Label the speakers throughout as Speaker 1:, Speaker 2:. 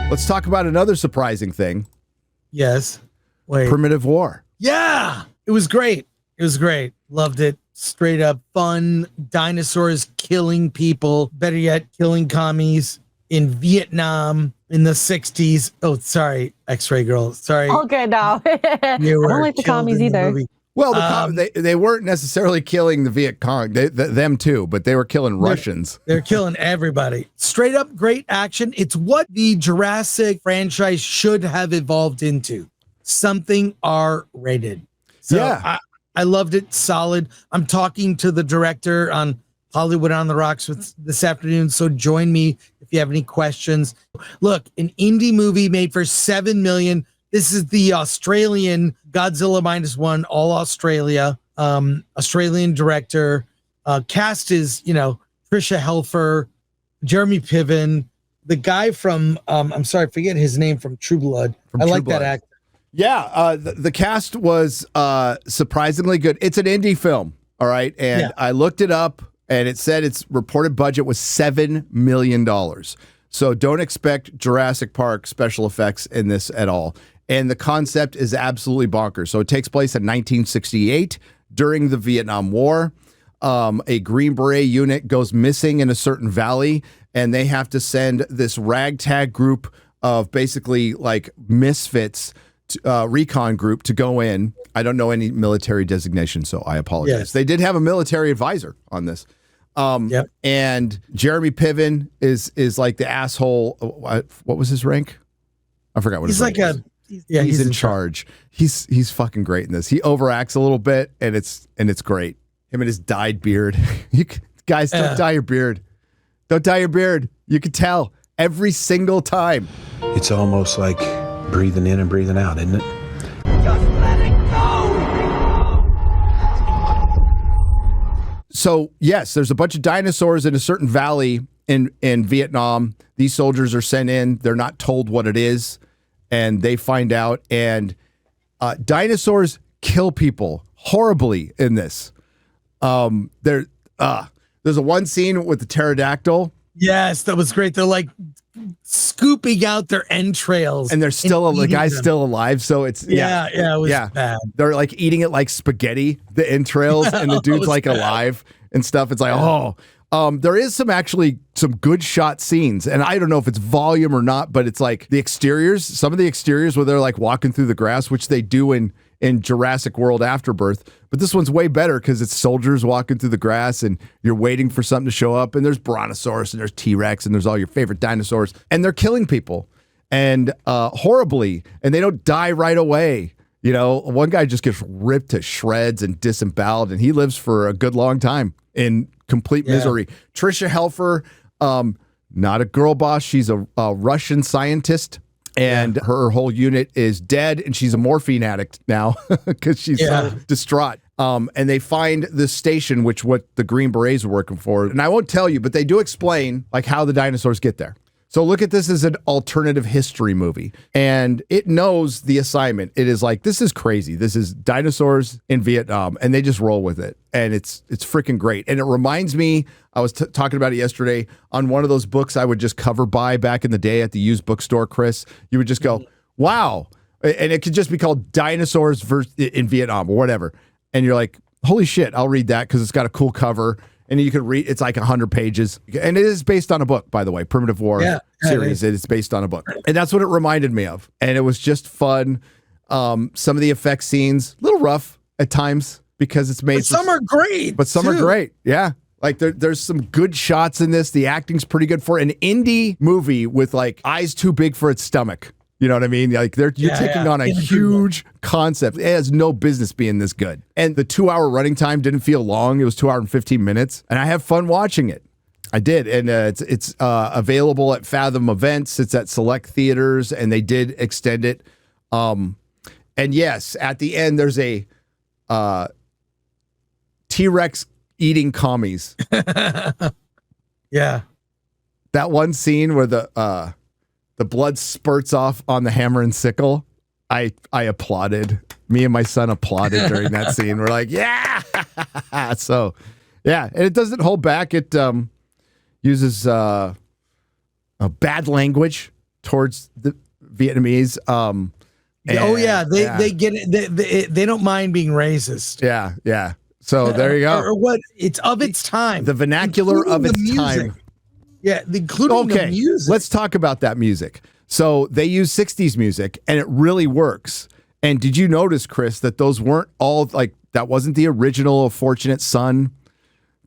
Speaker 1: Let's talk about another surprising thing.
Speaker 2: Yes. Wait.
Speaker 1: Primitive War.
Speaker 2: Yeah. It was great. It was great. Loved it. Straight up fun. Dinosaurs killing people. Better yet, killing commies in Vietnam in the 60s. Oh, sorry, X-Ray Girl. Sorry.
Speaker 3: Okay, now. I don't like the commies either.
Speaker 1: Well, they weren't necessarily killing the Viet Cong, them too, but they were killing Russians.
Speaker 2: They're killing everybody. Straight up great action. It's what the Jurassic franchise should have evolved into. Something R-rated. So
Speaker 1: yeah.
Speaker 2: I loved it. Solid. I'm talking to the director on Hollywood on the Rocks this afternoon, so join me if you have any questions. Look, an indie movie made for $7 million. This is the Australian Godzilla -1, all Australia, Australian director. Cast is, Tricia Helfer, Jeremy Piven, the guy from, I'm sorry, I forget his name, from True Blood. That actor.
Speaker 1: Yeah, the cast was surprisingly good. It's an indie film, all right? And I looked it up, and it said its reported budget was $7 million. So don't expect Jurassic Park special effects in this at all. And the concept is absolutely bonkers. So it takes place in 1968 during the Vietnam War. A Green Beret unit goes missing in a certain valley, and they have to send this ragtag group of basically like misfits, recon group, to go in. I don't know any military designation, so I apologize. Yes. They did have a military advisor on this. And Jeremy Piven is like the asshole. What was his rank? I forgot what his rank was. He's in charge. He's fucking great in this. He overacts a little bit, and it's great. Him and his dyed beard. Guys, don't dye your beard. Don't dye your beard. You can tell every single time.
Speaker 4: It's almost like breathing in and breathing out, isn't it?
Speaker 5: Just let it go!
Speaker 1: So, yes, there's a bunch of dinosaurs in a certain valley in Vietnam. These soldiers are sent in. They're not told what it is, and they find out. And dinosaurs kill people horribly in this. There's a one scene with the pterodactyl.
Speaker 2: Yes, that was great. They're like scooping out their entrails,
Speaker 1: and they're still the guy's still alive. So it's
Speaker 2: it was bad.
Speaker 1: They're like eating it like spaghetti, the entrails, and the dude's like bad. Alive and stuff. It's like there is some good shot scenes, and I don't know if it's volume or not, but it's like the exteriors. Some of the exteriors where they're like walking through the grass, which they do in Jurassic World Afterbirth, but this one's way better because it's soldiers walking through the grass and you're waiting for something to show up, and there's Brontosaurus and there's T-Rex and there's all your favorite dinosaurs, and they're killing people and horribly, and they don't die right away. One guy just gets ripped to shreds and disemboweled, and he lives for a good long time in complete misery. Tricia Helfer, not a girl boss. She's a Russian scientist. And her whole unit is dead, and she's a morphine addict now because she's so distraught. And they find this station, what the Green Berets are working for. And I won't tell you, but they do explain like how the dinosaurs get there. So look at this as an alternative history movie, and it knows the assignment. It is like, this is crazy. This is dinosaurs in Vietnam, and they just roll with it. And it's freaking great. And it reminds me, I was talking about it yesterday on one of those books I would just cover buy back in the day at the used bookstore, Chris. You would just go, wow. And it could just be called Dinosaurs in Vietnam or whatever. And you're like, holy shit, I'll read that because it's got a cool cover. And you can read, it's like 100 pages. And it is based on a book, by the way, Primitive War series. It is based on a book. And that's what it reminded me of. And it was just fun. Some of the effect scenes, a little rough at times because it's made.
Speaker 2: But some are great.
Speaker 1: But some are great. Yeah. Like there's some good shots in this. The acting's pretty good for an indie movie with like eyes too big for its stomach. You know what I mean? Like you're taking on a huge concept. It has no business being this good. And the 2-hour running time didn't feel long. It was 2 hours and 15 minutes. And I have fun watching it. I did. And it's available at Fathom Events. It's at select theaters, and they did extend it. And yes, at the end, there's a T-Rex eating commies.
Speaker 2: Yeah.
Speaker 1: That one scene where the blood spurts off on the hammer and sickle. I applauded. Me and my son applauded during that scene. We're like, yeah. So, yeah. And it doesn't hold back. It uses bad language towards the Vietnamese.
Speaker 2: They get it. They don't mind being racist.
Speaker 1: Yeah. So there you go.
Speaker 2: Or what? It's of its time.
Speaker 1: The vernacular of its time.
Speaker 2: Yeah, including the music.
Speaker 1: Let's talk about that music. So they use 60s music, and it really works. And did you notice, Chris, that those weren't all like that wasn't the original Fortunate Son?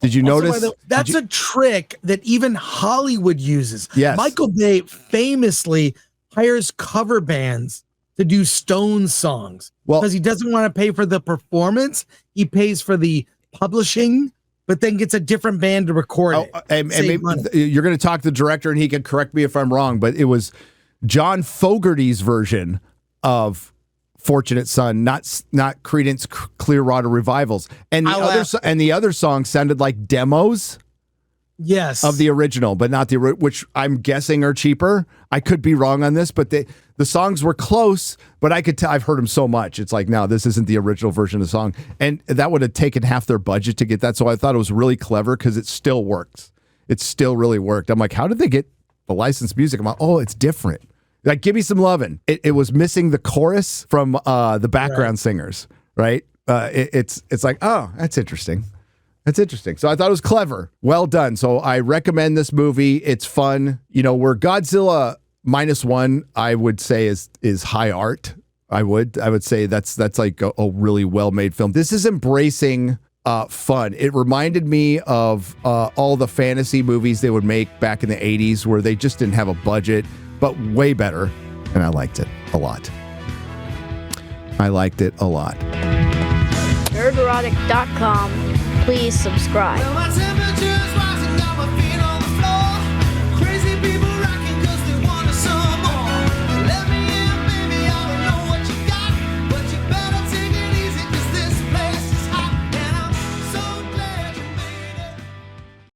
Speaker 1: Did you notice?
Speaker 2: That's a trick that even Hollywood uses.
Speaker 1: Yes.
Speaker 2: Michael Bay famously hires cover bands to do Stones songs because he doesn't want to pay for the performance. He pays for the publishing, but then gets a different band to record it.
Speaker 1: And maybe you're going to talk to the director, and he can correct me if I'm wrong, but it was John Fogerty's version of Fortunate Son, not Creedence Clearwater Revivals, and the other songs sounded like demos.
Speaker 2: Yes,
Speaker 1: of the original, but not the which I'm guessing are cheaper. I could be wrong on this, but the songs were close. But I could tell. I've heard them so much. It's like, no, this isn't the original version of the song, and that would have taken half their budget to get that. So I thought it was really clever because it still works. It still really worked. I'm like, how did they get the licensed music? I'm like, oh, it's different. Like, give me some lovin'. It was missing the chorus from the background singers, right? It's like, oh, that's interesting. That's interesting. So I thought it was clever. Well done. So I recommend this movie. It's fun. You know, where Godzilla -1, I would say is high art. I would say that's like a really well-made film. This is embracing fun. It reminded me of all the fantasy movies they would make back in the 80s where they just didn't have a budget, but way better. And I liked it a lot.
Speaker 6: Nerderotic.com. Please subscribe.